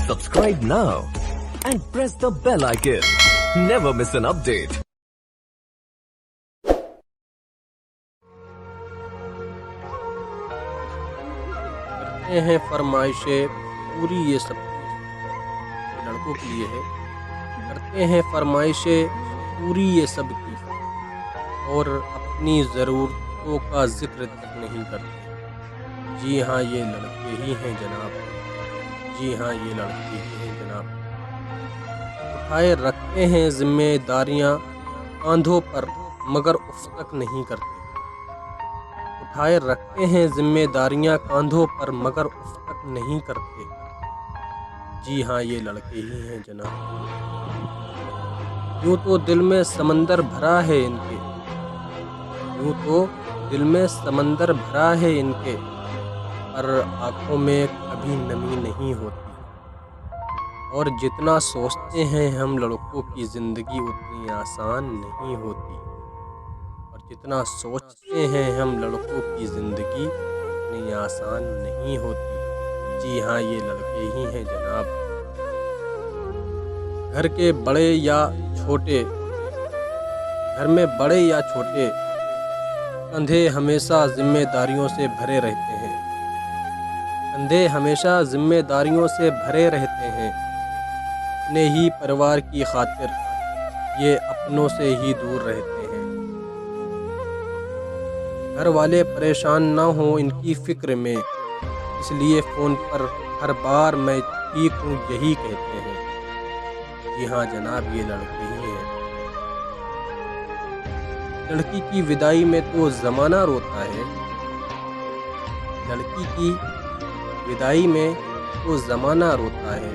Subscribe now and press the bell icon. Never miss an update. करते हैं फरमाइशें पूरी ये सब लड़कों के लिए है। करते हैं फरमाइशें पूरी ये सब की और अपनी ज़रूरतों का जिक्र तक नहीं करते। जी हाँ, ये लड़के ही हैं जनाब। जी हाँ, ये लड़के ही हैं जनाब। उठाए रखते हैं जिम्मेदारियाँ कांधों पर मगर उफ तक नहीं करते। उठाए रखते हैं जिम्मेदारियां कांधों पर मगर उफ तक नहीं करते। जी हाँ, ये लड़के ही हैं जनाब। यूं तो दिल में समंदर भरा है इनके, यूं तो दिल में समंदर भरा है इनके, पर आंखों में कभी नमी नहीं होती। और जितना सोचते हैं हम लड़कों की ज़िंदगी उतनी आसान नहीं होती। जितना सोचते हैं हम लड़कों की ज़िंदगी इतनी आसान नहीं होती। जी हाँ, ये लड़के ही हैं जनाब। घर के बड़े या छोटे, घर में बड़े या छोटे, कंधे हमेशा जिम्मेदारियों से भरे रहते हैं। कंधे हमेशा जिम्मेदारियों से भरे रहते हैं। अपने ही परिवार की खातिर ये अपनों से ही दूर रहते हैं। घर वाले परेशान ना हो इनकी फ़िक्र में, इसलिए फ़ोन पर हर बार मैं ठीक हूँ यही कहते हैं। जी हाँ जनाब, ये लड़के ही हैं। लड़की की विदाई में तो ज़माना रोता है। लड़की की विदाई में तो ज़माना रोता है।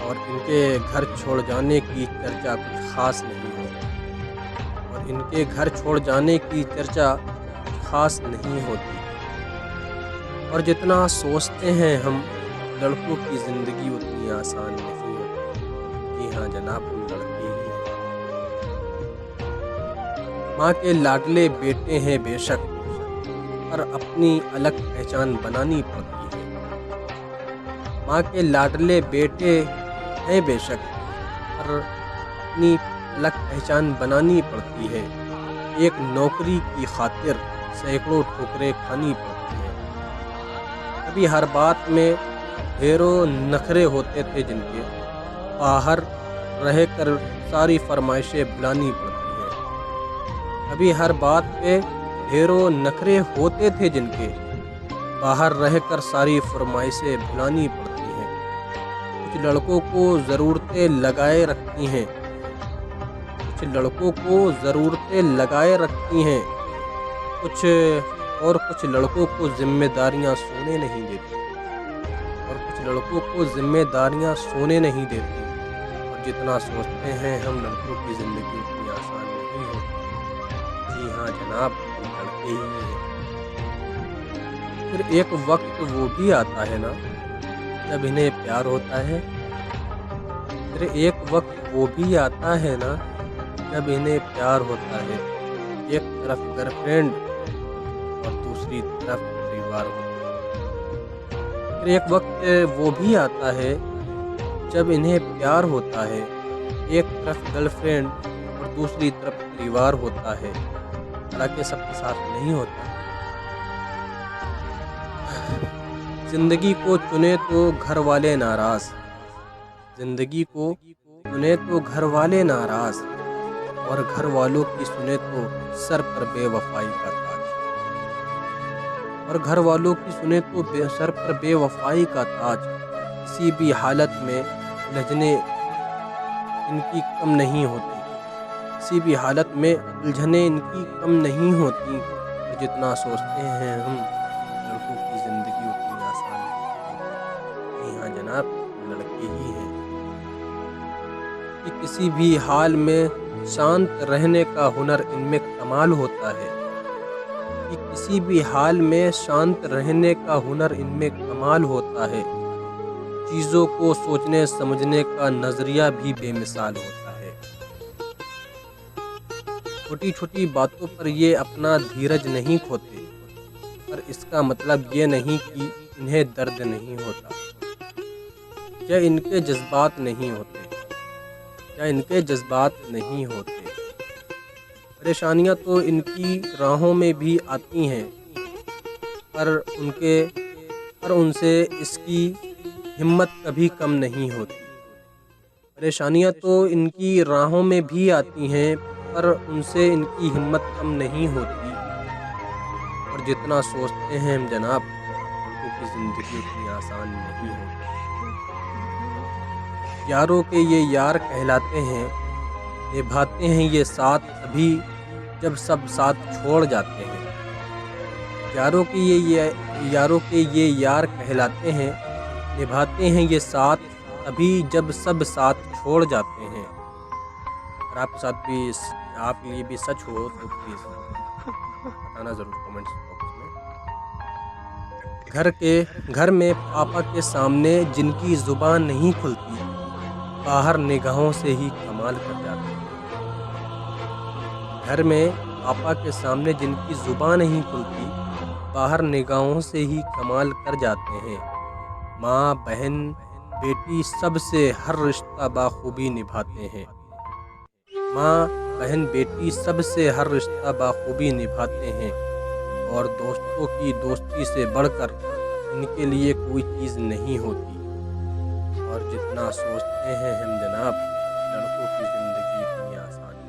और इनके घर छोड़ जाने की चर्चा कुछ ख़ास नहीं होती। और इनके घर छोड़ जाने की चर्चा खास नहीं होती। और जितना सोचते हैं हम लड़कों की ज़िंदगी उतनी आसान नहीं होती। जी हाँ जनाब, हम लड़के ही हैं। माँ के लाडले बेटे हैं बेशक, पर अपनी अलग पहचान बनानी पड़ती है। माँ के लाडले बेटे हैं बेशक, पर अपनी अलग पहचान बनानी पड़ती है। एक नौकरी की खातिर सैकड़ों ठोकरें खानी पड़ती हैं। कभी हर बात में ढेरों नखरे होते थे जिनके, बाहर रहकर सारी फरमाइशें बुलानी पड़ती हैं। कभी हर बात पे ढेरों नखरे होते थे जिनके, बाहर रहकर सारी फरमाइशें बुलानी पड़ती हैं। कुछ लड़कों को ज़रूरतें लगाए रखती हैं, कुछ लड़कों को ज़रूरतें लगाए रखती हैं। कुछ लड़कों को जिम्मेदारियां सोने नहीं देती। और कुछ लड़कों को जिम्मेदारियां सोने नहीं देती। और जितना सोचते हैं हम लड़कों की ज़िंदगी उतनी आसान नहीं होती। जी हाँ जनाब, हम लड़के ही हैं। फिर एक वक्त वो भी आता है ना जब इन्हें प्यार होता है। फिर एक वक्त वो भी आता है ना जब इन्हें प्यार होता है। एक तरफ गर्लफ्रेंड और दूसरी तरफ परिवार होता है। फिर एक वक्त वो भी आता है जब इन्हें प्यार होता है। एक तरफ गर्लफ्रेंड और दूसरी तरफ परिवार होता है। हालांकि सबके साथ नहीं होता। जिंदगी को चुने तो घर वाले नाराज, जिंदगी को चुने तो घर वाले नाराज, और घर वालों की सुने तो सर पर बेवफाई का ताज। और घर वालों की सुने तो सर पर बेवफाई का ताज। किसी भी हालत में उलझने इनकी कम नहीं होती। किसी भी हालत में उलझने इनकी कम नहीं होती। और जितना सोचते हैं हम लड़कों की ज़िंदगी उतनी आसान नहीं होती। जी हाँ जनाब, लड़के ही हैं। कि किसी भी हाल में शांत रहने का हुनर इनमें कमाल होता है। कि किसी भी हाल में शांत रहने का हुनर इनमें कमाल होता है। चीज़ों को सोचने समझने का नज़रिया भी बेमिसाल होता है। छोटी छोटी बातों पर ये अपना धीरज नहीं खोते, पर इसका मतलब ये नहीं कि इन्हें दर्द नहीं होता। کیا ان کے جذبات نہیں ہوتے؟ کیا ان کے جذبات نہیں ہوتے؟ پریشانیاں تو ان کی راہوں میں بھی آتی ہیں، پر ان سے اس کی ہمت کبھی کم نہیں ہوتی۔ پریشانیاں تو ان کی راہوں میں بھی آتی ہیں، پر ان سے ان کی ہمت کم نہیں ہوتی۔ اور جتنا سوچتے ہیں ہم جناب، لڑکوں کی زندگی اتنی آسان نہیں ہوتی۔ یاروں کے یہ یار کہلاتے ہیں، نبھاتے ہیں یہ ساتھ تبھی جب سب ساتھ چھوڑ جاتے ہیں۔ یاروں کے یہ یار کہلاتے ہیں، نبھاتے ہیں یہ ساتھ تبھی جب سب ساتھ چھوڑ جاتے ہیں۔ اگر آپ کے ساتھ بھی آپ کے لیے بھی سچ ہو تو پلیز بتانا ضرور کمنٹس باکس میں۔ گھر میں پاپا کے سامنے جن کی زبان نہیں کھلتی، باہر نگاہوں سے ہی کمال کر جاتے ہیں۔ گھر میں پاپا کے سامنے جن کی زبان نہیں کھلتی، باہر نگاہوں سے ہی کمال کر جاتے ہیں۔ ماں، بہن، بیٹی سب سے ہر رشتہ بخوبی نبھاتے ہیں۔ ماں، بہن، بیٹی سب سے ہر رشتہ بخوبی نبھاتے ہیں، اور دوستوں کی دوستی سے بڑھ کر ان کے لیے کوئی چیز نہیں ہوتی۔ اور جتنا سوچتے ہیں ہم جناب، لڑکوں کی زندگی اتنی آسان